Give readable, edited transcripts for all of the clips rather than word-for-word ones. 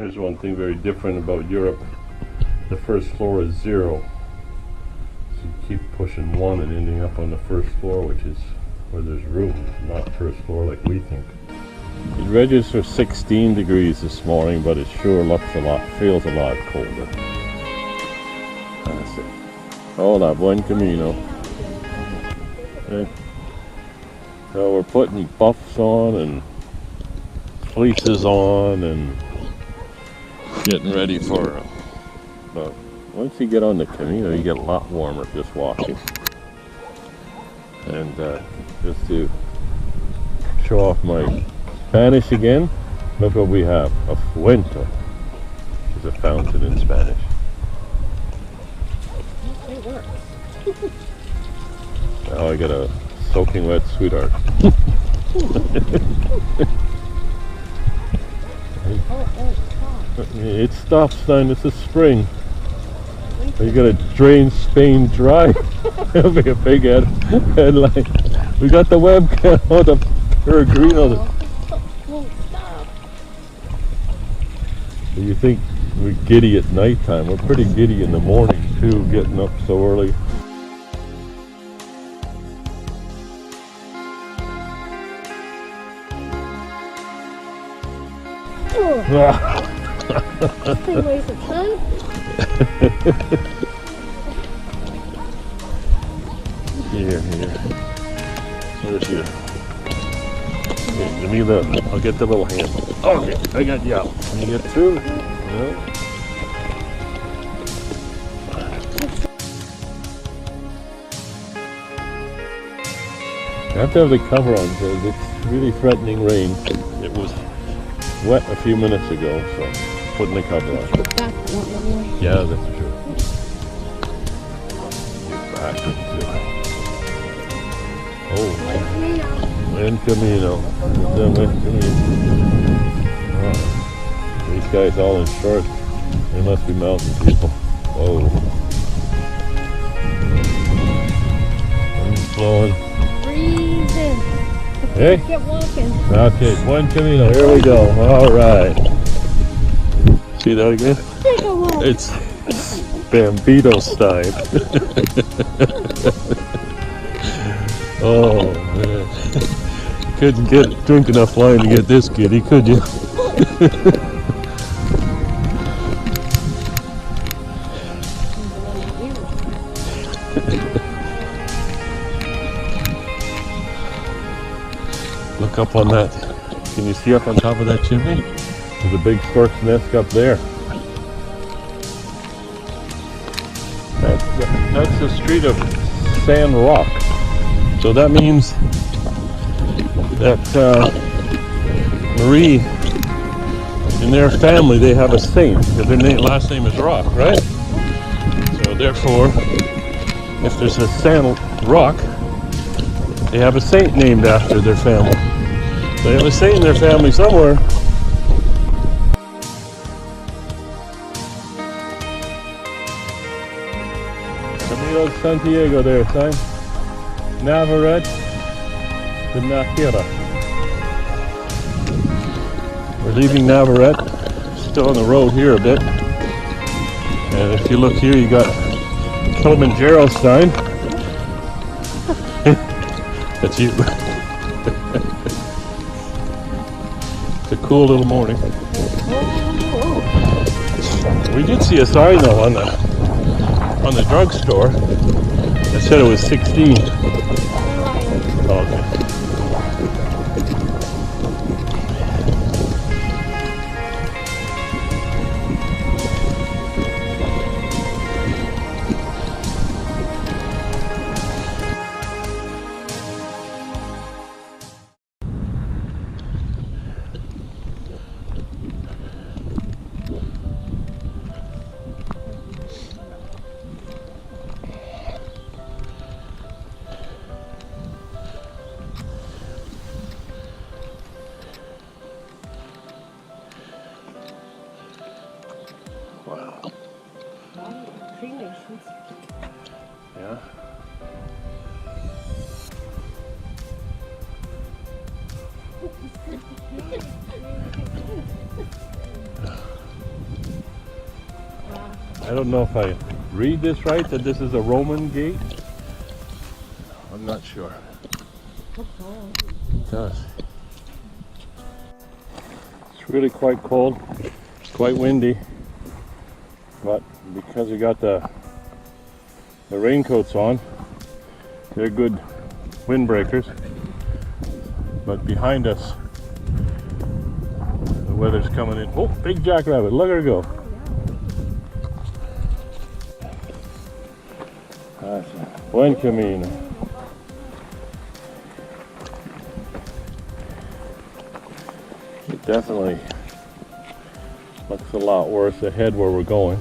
Here's one thing very different about Europe. The first floor is 0. So you keep pushing 1 and ending up on the first floor, which is where there's room, not first floor like we think. It registers 16 degrees this morning, but it sure feels a lot colder. That's it. Hola, buen camino. Okay. So we're putting buffs on and fleeces on and getting ready for but once you get on the Camino, you get a lot warmer just walking. And just to show off my Spanish again, look what we have, a fuente, which is a fountain in Spanish. It works. Now I got a soaking wet sweetheart. It stops, son. It's a spring. You gotta drain Spain dry. That'll be a big headline. We got the webcam on the Peregrino. Stop. You think we're giddy at nighttime? We're pretty giddy in the morning too, getting up so early. Pretty waste of time. Here. Where's your? Here, give me I'll get the little handle. Okay, I got you out. Can you get through? No. I have to have the cover on because it's really threatening rain. It was wet a few minutes ago, so putting the cover on. Yeah, that's true. Get back into it. Oh, buen camino. Oh, these guys all in shorts. They must be mountain people. Whoa. Wind's blowing. Freezing. Hey? Get walking. Okay, buen camino. Here we go. All right. See that again? Take a walk. It's Bambino style. Oh man. Couldn't drink enough wine to get this giddy, could you? Look up on that. Can you see up on top of that chimney? There's a big stork's nest up there. That's the street of San Rock. So that means that Marie and their family, they have a saint because their last name is Rock, right? So therefore, if there's a San Rock, they have a saint named after their family. They have a saint in their family somewhere. Camino de Santiago there, son. Navarrete to Najera. We're leaving Navarrete, still on the road here a bit. And if you look here, you got Kilimanjaro sign. That's you. It's a cool little morning. We did see a sign though on the drugstore that said it was 16. Okay. Wow. Cremations. Yeah. I don't know if I read this right, that this is a Roman gate. I'm not sure. It does. It's really quite cold, quite windy, but because we got the raincoats on, they're good windbreakers. But behind us, the weather's coming in. Oh, big jackrabbit, look at her go. Buen camino. It definitely looks a lot worse ahead where we're going.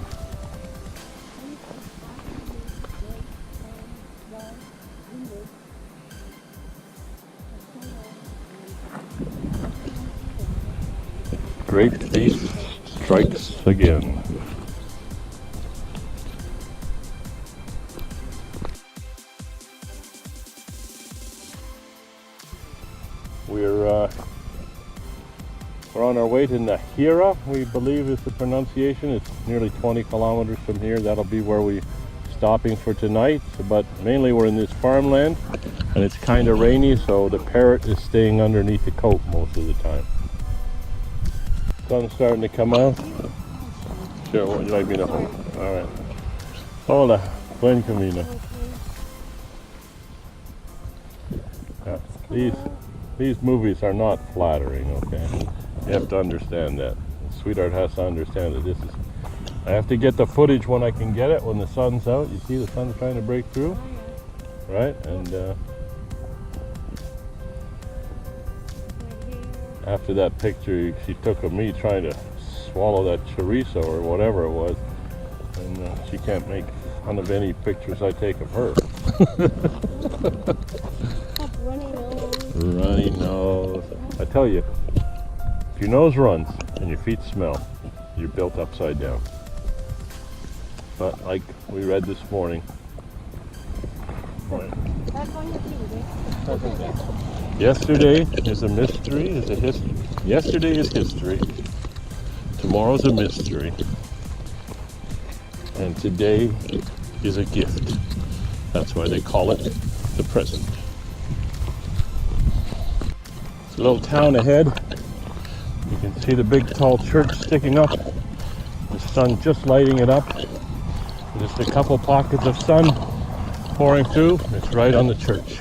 Great thief strikes again. We're on our way to Najera, we believe is the pronunciation. It's nearly 20 kilometers from here. That'll be where we're stopping for tonight. But mainly we're in this farmland, and it's kind of rainy, so the parrot is staying underneath the coat most of the time. Sun's starting to come out. Sure, what would you like me to hold? All right. Hola, buen camino. These movies are not flattering, okay? You have to understand that. Sweetheart has to understand that this is... I have to get the footage when I can get it, when the sun's out. You see the sun's trying to break through, right? And after that picture she took of me trying to swallow that chorizo or whatever it was, and she can't make fun of any pictures I take of her. Runny nose. I tell you, if your nose runs and your feet smell, you're built upside down. But like we read this morning, yesterday is a mystery, is a history. Yesterday is history. Tomorrow's a mystery. And today is a gift. That's why they call it the present. It's a little town ahead. You can see the big tall church sticking up. The sun just lighting it up. Just a couple pockets of sun pouring through. It's right on the church.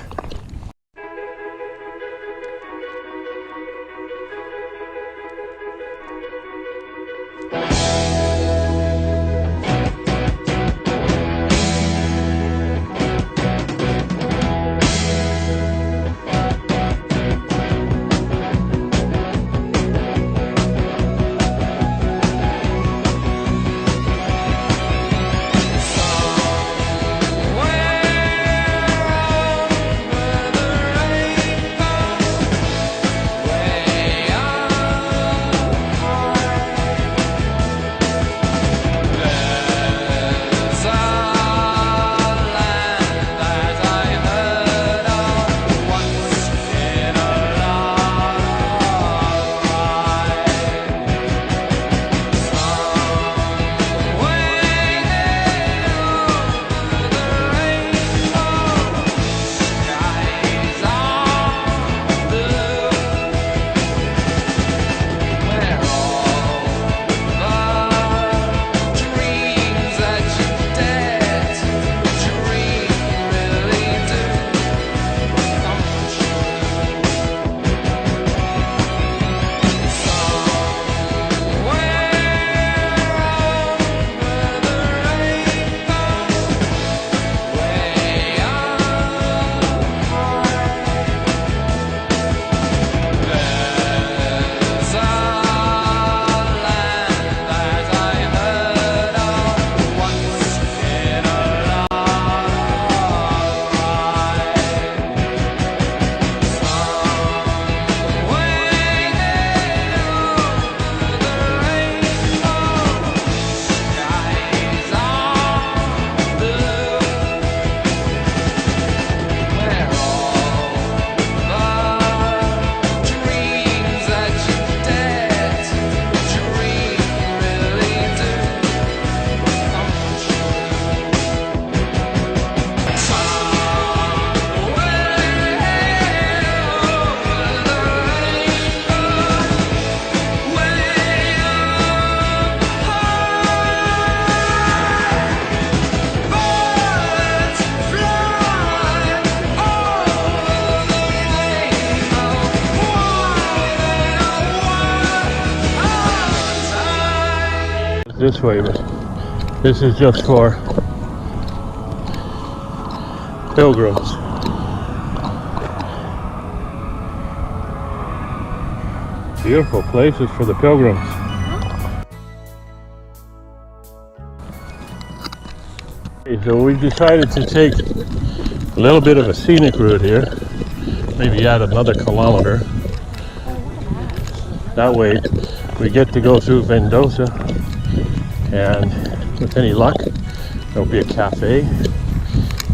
this way, but this is just for pilgrims. Beautiful places for the pilgrims. Okay, so we decided to take a little bit of a scenic route here. Maybe add another kilometer. That way we get to go through Ventosilla, and with any luck there'll be a cafe.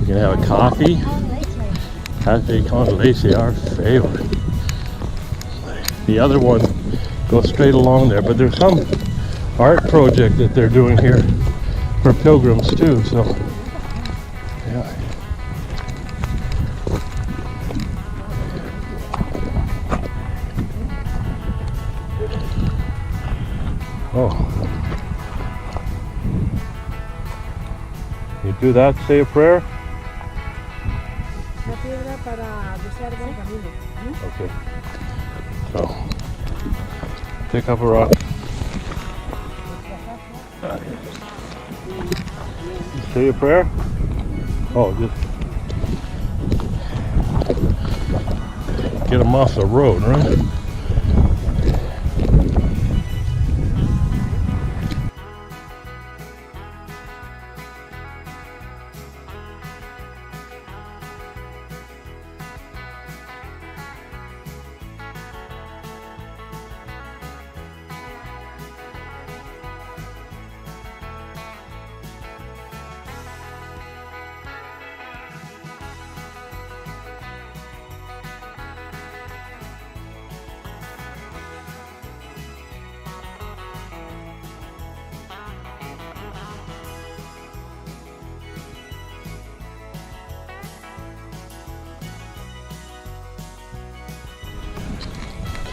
You can have a coffee. Cafe con leche, our favorite. The other one goes straight along there, but there's some art project that they're doing here for pilgrims too, so yeah. Oh. You do that, say a prayer? Okay. So, pick up a rock. Say a prayer? Oh, just get them off the road, right?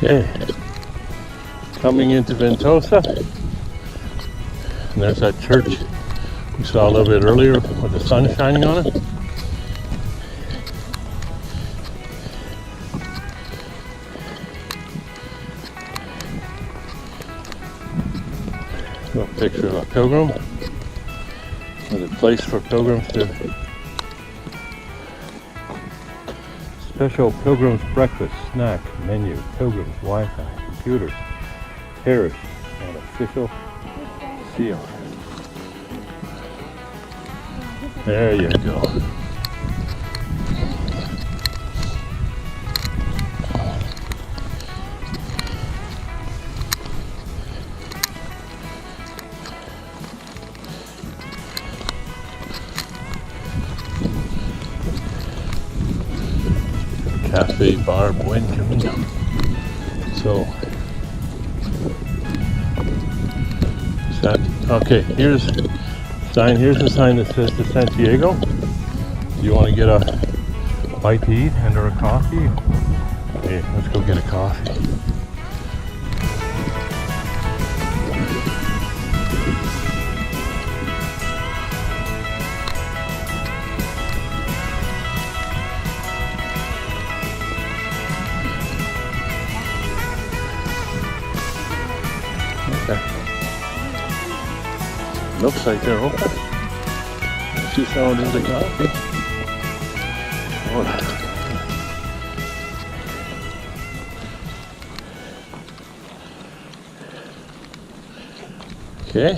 Okay, coming into Ventosilla, and there's that church we saw a little bit earlier with the sun shining on it. A picture of a pilgrim, with a place for pilgrims to special pilgrims breakfast, snack, menu, pilgrims, Wi-Fi, computers, terrace, and official seal. There you go. Cafe Bar Buen Camino. So, okay, here's the sign. Here's the sign that says to Santiago. Do you want to get a bite to eat and or a coffee? Okay, let's go get a coffee. Looks like they're open. She's throwing in the coffee. Oh. Okay.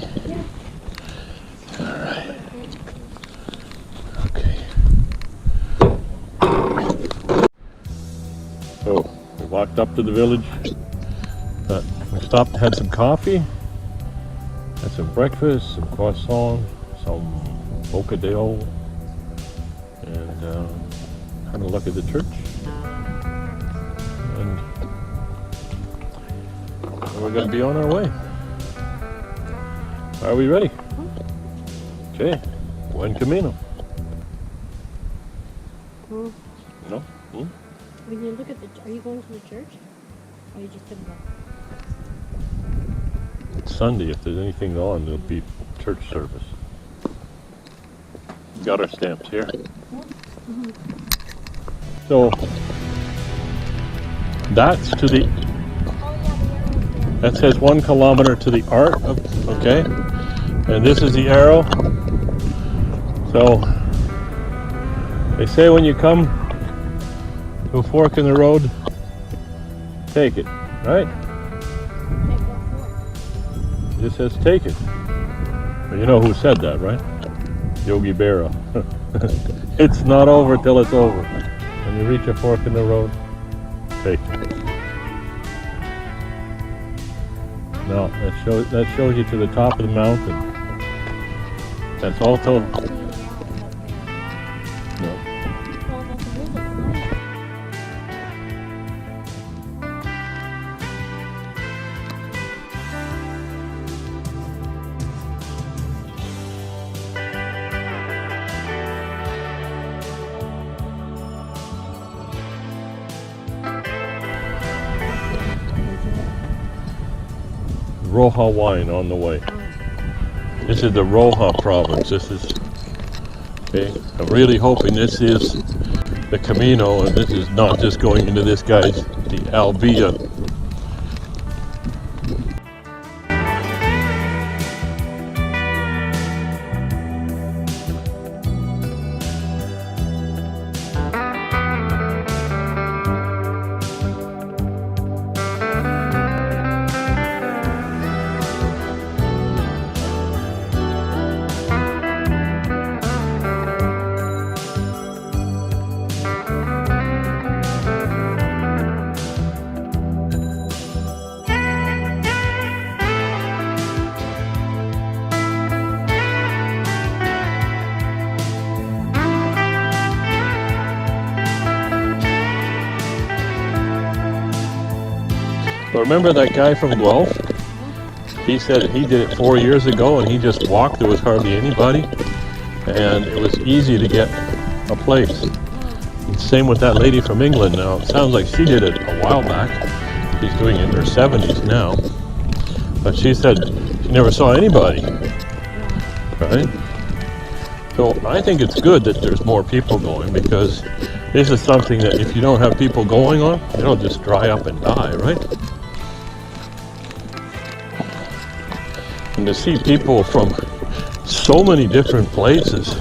All right. Okay. So we walked up to the village. We stopped, had some coffee. Had some breakfast, some croissant, some bocadillo, and had a look at the church. And we're going to be on our way. Are we ready? Okay, buen camino. No? When you look at are you going to the church? Or you just didn't go? It's Sunday. If there's anything on, there'll be church service. Got our stamps here. So that's to the. That says 1 kilometer to the art of. Okay. And this is the arrow. So they say when you come to a fork in the road, take it, right? It just says take it. But you know who said that, right? Yogi Berra. It's not over till it's over. When you reach a fork in the road, take it. No, that shows you to the top of the mountain. That's all told. No. Roja wine on the way. This is the Roja province. This is, okay, I'm really hoping this is the Camino and this is not just going into this guy's, the Albia. Remember that guy from Guelph? He said he did it 4 years ago and he just walked. There was hardly anybody and it was easy to get a place. And same with that lady from England now. It sounds like she did it a while back. She's doing it in her 70s now. But she said she never saw anybody. Right? So I think it's good that there's more people going because this is something that if you don't have people going on, it'll just dry up and die, right? And to see people from so many different places,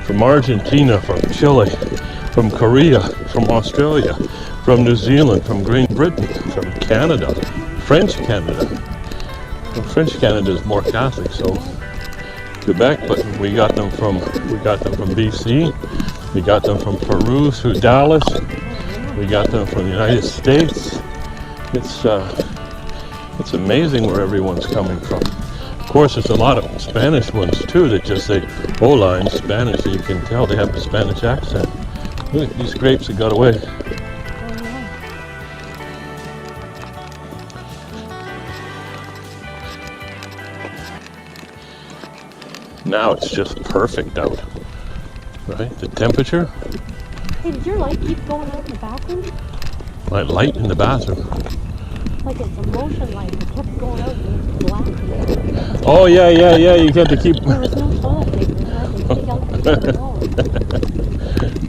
from Argentina, from Chile, from Korea, from Australia, from New Zealand, from Great Britain, from Canada, French Canada. Well, French Canada is more Catholic, so Quebec, but we got them from BC, we got them from Peru through Dallas, we got them from the United States. It's amazing where everyone's coming from. Of course, there's a lot of Spanish ones too that just say hola in Spanish, so you can tell they have a Spanish accent. Look, these grapes have got away. Now it's just perfect out, right? The temperature. Hey, did your light keep going out in the bathroom? My light in the bathroom. Like it's a motion light. It kept going out and it's black. Oh yeah. You get to keep. There was no toilet paper. So I had to dig out the wall.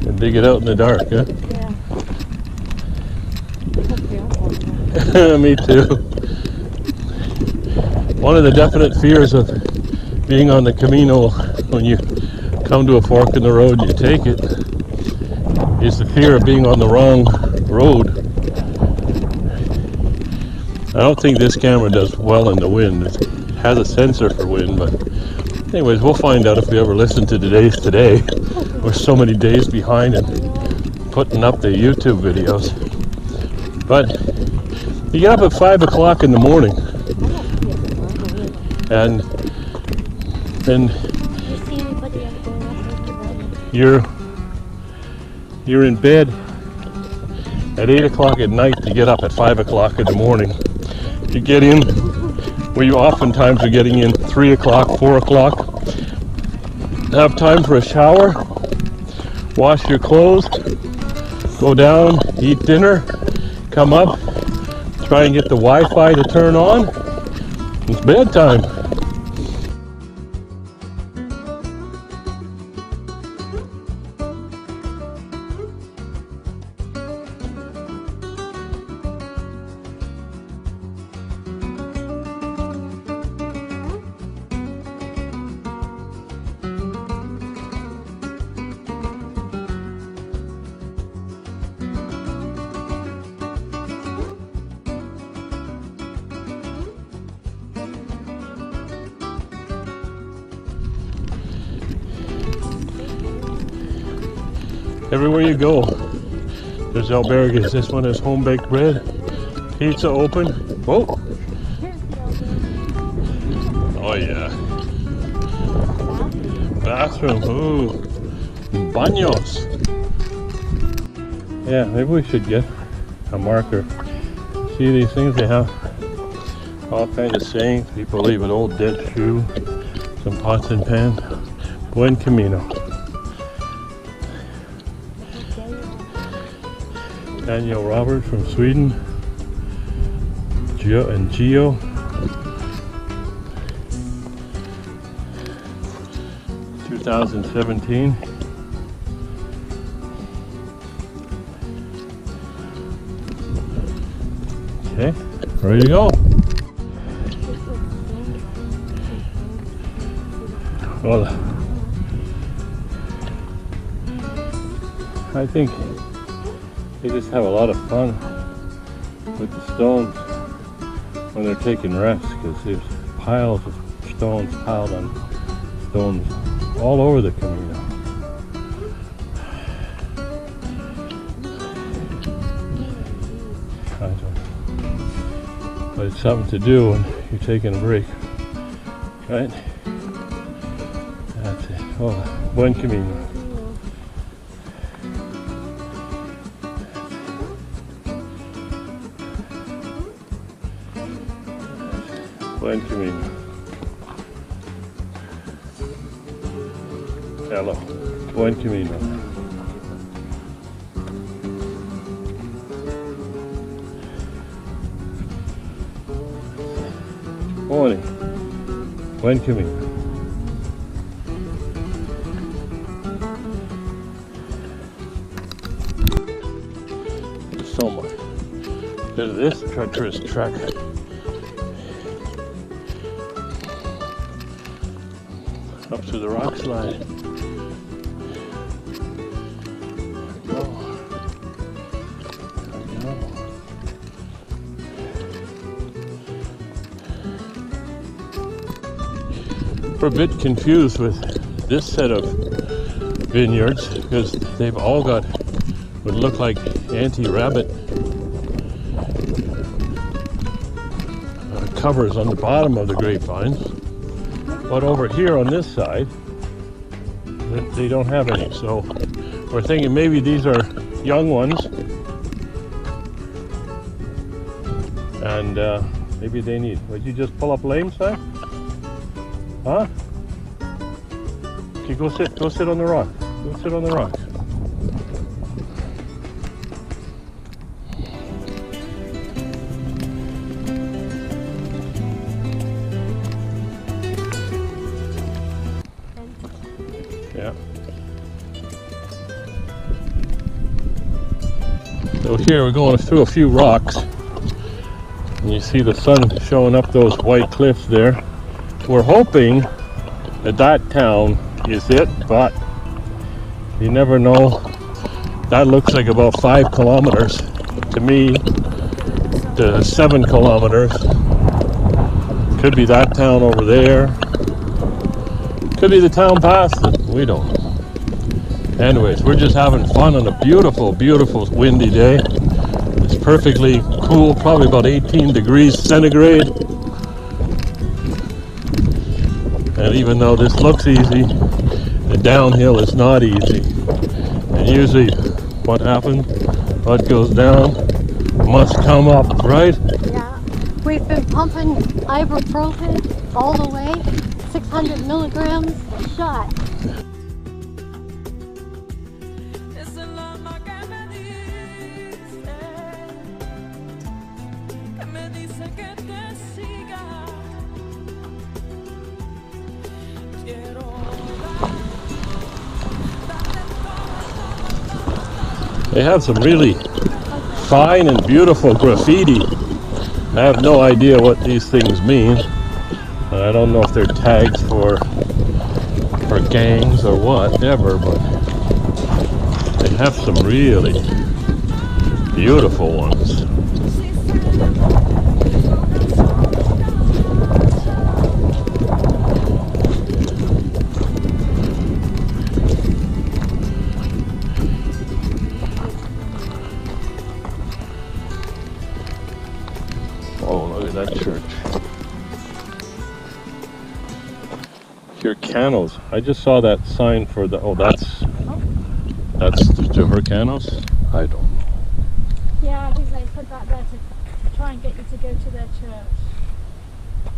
And dig it out in the dark, huh? Yeah. Me too. One of the definite fears of being on the Camino when you come to a fork in the road and you take it is the fear of being on the wrong road. I don't think this camera does well in the wind. It has a sensor for wind, but anyways, we'll find out if we ever listen to Today's Today. We're so many days behind in putting up the YouTube videos. But you get up at 5 o'clock in the morning and you're in bed at 8 o'clock at night to get up at 5 o'clock in the morning. You get in where you oftentimes are getting in 3 o'clock, 4 o'clock. Have time for a shower, wash your clothes, go down, eat dinner, come up, try and get the Wi-Fi to turn on. It's bedtime. Everywhere you go, there's albergues. This one has home baked bread, pizza open. Whoa! Oh yeah. Bathroom. Ooh. Baños. Yeah, maybe we should get a marker. See these things? They have all kinds of sayings. People leave an old dead shoe, some pots and pans. Buen Camino. Daniel Robert from Sweden. Gio and Gio. (2017). Okay, ready to go. Well, I think they just have a lot of fun with the stones when they're taking rest, because there's piles of stones piled on stones all over the Camino. But it's something to do when you're taking a break, right? That's it. Oh, Buen Camino. Buen Camino. Hello. Buen Camino. Morning. Buen Camino. There's so much. There's this treacherous track. Up to the rock slide. We're a bit confused with this set of vineyards because they've all got what look like anti-rabbit covers on the bottom of the grapevines, but over here on this side they don't have any, so we're thinking maybe these are young ones and maybe they need. Would you just pull up lame, sir? Huh? Okay, go sit on the rock. Go sit on the rock. Yeah. So here we're going through a few rocks, and you see the sun showing up those white cliffs there. We're hoping that that town is it, but you never know. That looks like about 5 kilometers to me, to 7 kilometers. Could be that town over there. Could be the town past it. We don't know. Anyways, we're just having fun on a beautiful, beautiful windy day. It's perfectly cool, probably about 18 degrees centigrade. And even though this looks easy, the downhill is not easy. And usually what happens, what goes down must come up, right? Yeah. We've been pumping ibuprofen all the way, 600 milligrams a shot. They have some really fine and beautiful graffiti. I have no idea what these things mean. I don't know if they're tags for gangs or whatever, but they have some really beautiful ones. your canoes. I just saw that sign for the, oh, that's to her canoes? I don't know. Yeah, I think they put that there to try and get you to go to their church.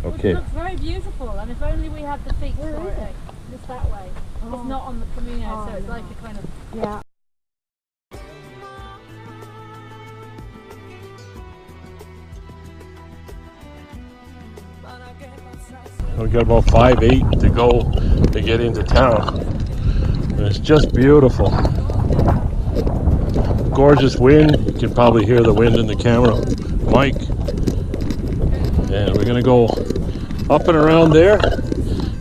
Okay. It looks very beautiful, and if only we had the feet for it. It's that way. It's not on the Camino, so it's like a kind of... Yeah. We got about 5-8 to go to get into town. And it's just beautiful. Gorgeous wind. You can probably hear the wind in the camera mic. And we're gonna go up and around there.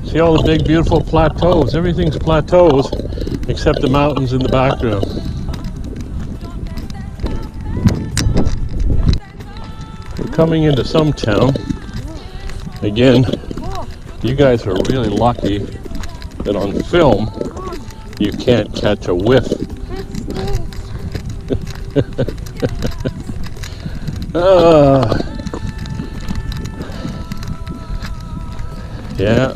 See all the big beautiful plateaus. Everything's plateaus except the mountains in the background. We're coming into some town. Again, you guys are really lucky that on film you can't catch a whiff. Yeah,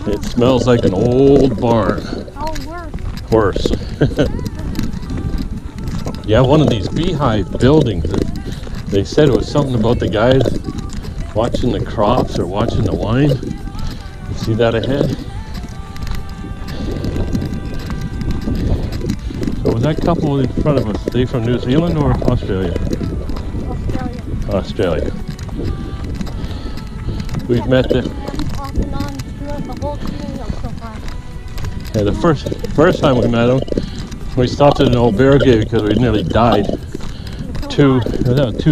it smells like an old barn. Oh, Worse. Yeah, one of these beehive buildings. They said it was something about the guys watching the crops or watching the wine. You see that ahead? So was that couple in front of us, they from New Zealand or Australia? Australia. We've met the... Yeah, the first time we met them, we stopped at an old barricade because we nearly died. Two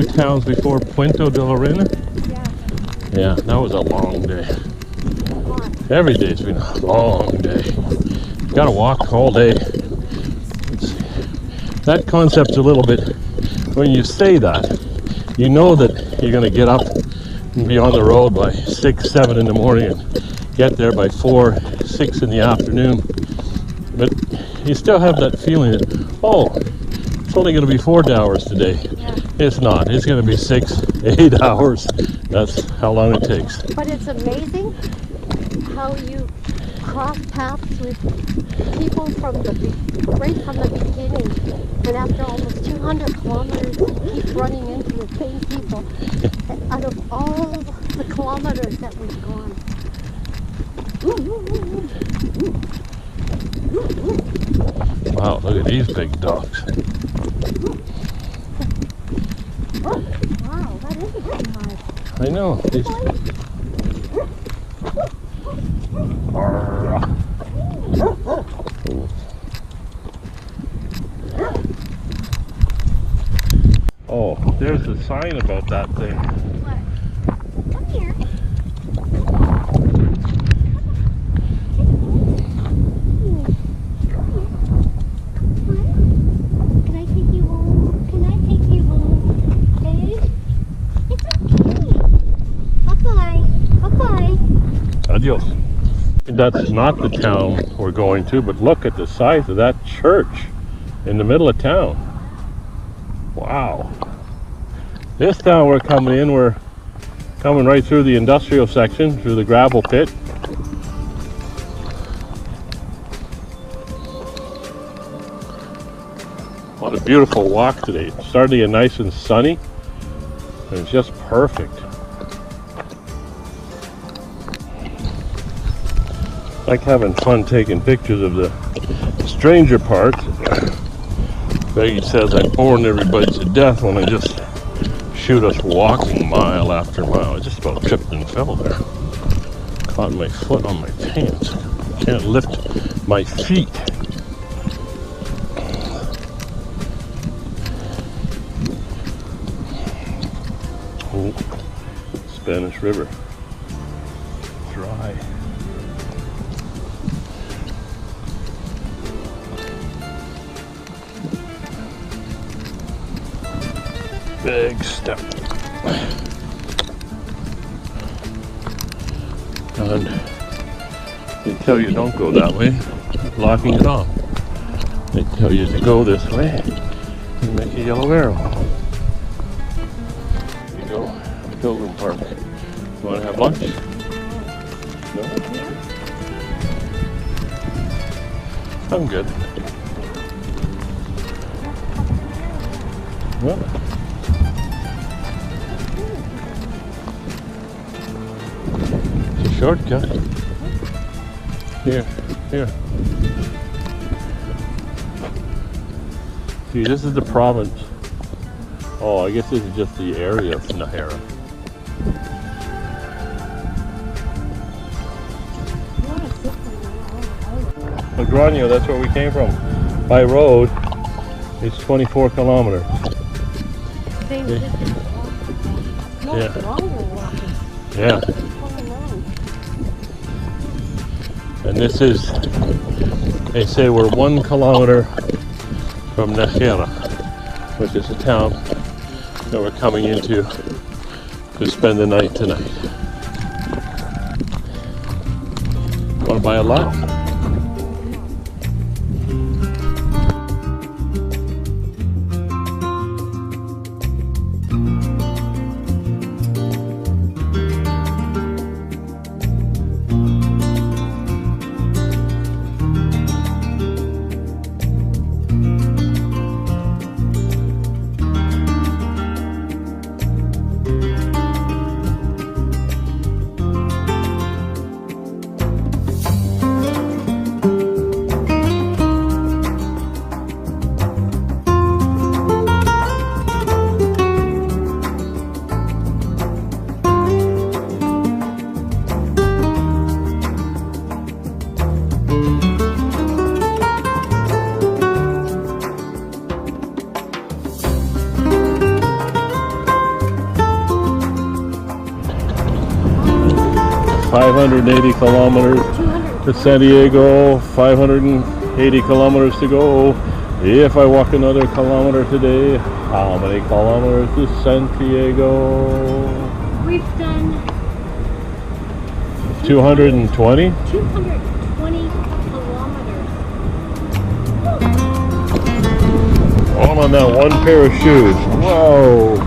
towns before Puente de Lorena. Yeah, that was a long day. Every day's been a long day. You gotta walk all day. That concept's a little bit, when you say that, you know that you're gonna get up and be on the road by 6, 7 in the morning and get there by 4, 6 in the afternoon. But you still have that feeling that, oh, it's only gonna be 4 hours today. Yeah. It's not, it's gonna be 6, 8 hours. That's how long it takes. But it's amazing how you cross paths with people right from the beginning. And after almost 200 kilometers, you keep running into the same people. Out of all the kilometers that we've gone. Wow, look at these big dogs. Wow, that is a big one. I know. These... Oh, there's a sign about that thing. What? Come here. Can I take you home? Can I take you home? Hey? It's okay. Bye-bye. Bye-bye. Adios. That's not the town we're going to, but look at the size of that church in the middle of town. Wow. This town we're coming in, we're coming right through the industrial section, through the gravel pit. What a beautiful walk today. It's starting to get nice and sunny, and it's just perfect. I like having fun taking pictures of the stranger parts. Peggy says I'm boring everybody to death when I just shoot us walking mile after mile. I just about tripped and fell there. Caught my foot on my pants. Can't lift my feet. Oh, Spanish River. Dry. Big step. And they tell you don't go that way, blocking it off. They tell you to go this way and make a yellow arrow. Here you go, Pilgrim Park. You want to have lunch? No? I'm good. Well, it's a shortcut. Here. See, this is the province. Oh, I guess this is just the area of Najera. Logrono, that's where we came from. By road, it's 24 kilometers. Same distance. No, Yeah. it's longer walking. Yeah. And this is, they say we're 1 kilometer from Najera, which is a town that we're coming into to spend the night tonight. Want to buy a lot? 580 kilometers to Santiago, 580 kilometers to go. If I walk another kilometer today, how many kilometers to Santiago? We've done 220? 220 kilometers. All on that one pair of shoes. Whoa!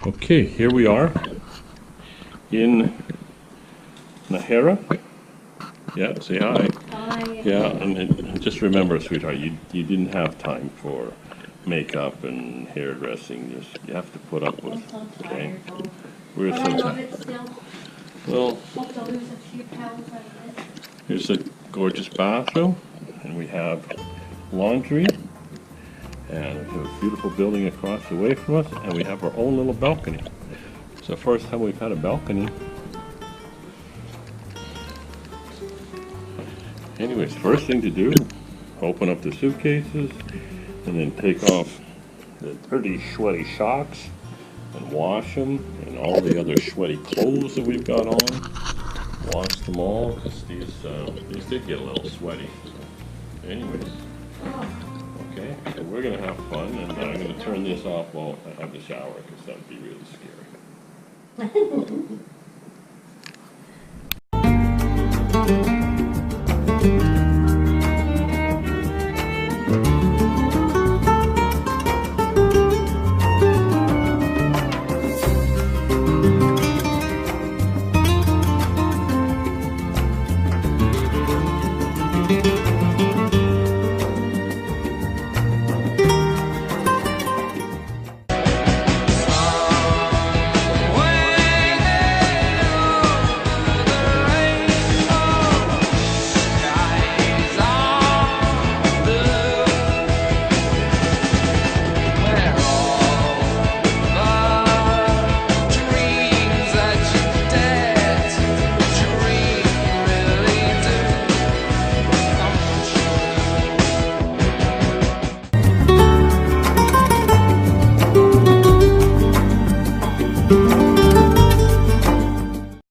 Okay, here we are in Najera. Yeah, say hi. Hi. Yeah, and just remember, sweetheart, you didn't have time for makeup and hairdressing. You have to put up with. Okay, we're so tired. Well, Hope to lose a few pounds like this. here's a gorgeous bathroom, and we have laundry, and we have a beautiful building across the way from us, and we have our own little balcony. It's the first time we've had a balcony. Anyways, first thing to do, open up the suitcases, and then take off the pretty sweaty socks and wash them, and all the other sweaty clothes that we've got on. Wash them all, because these did get a little sweaty. Anyways, okay, so we're going to have fun, and I'm going to turn this off while I have the shower, because that would be really scary.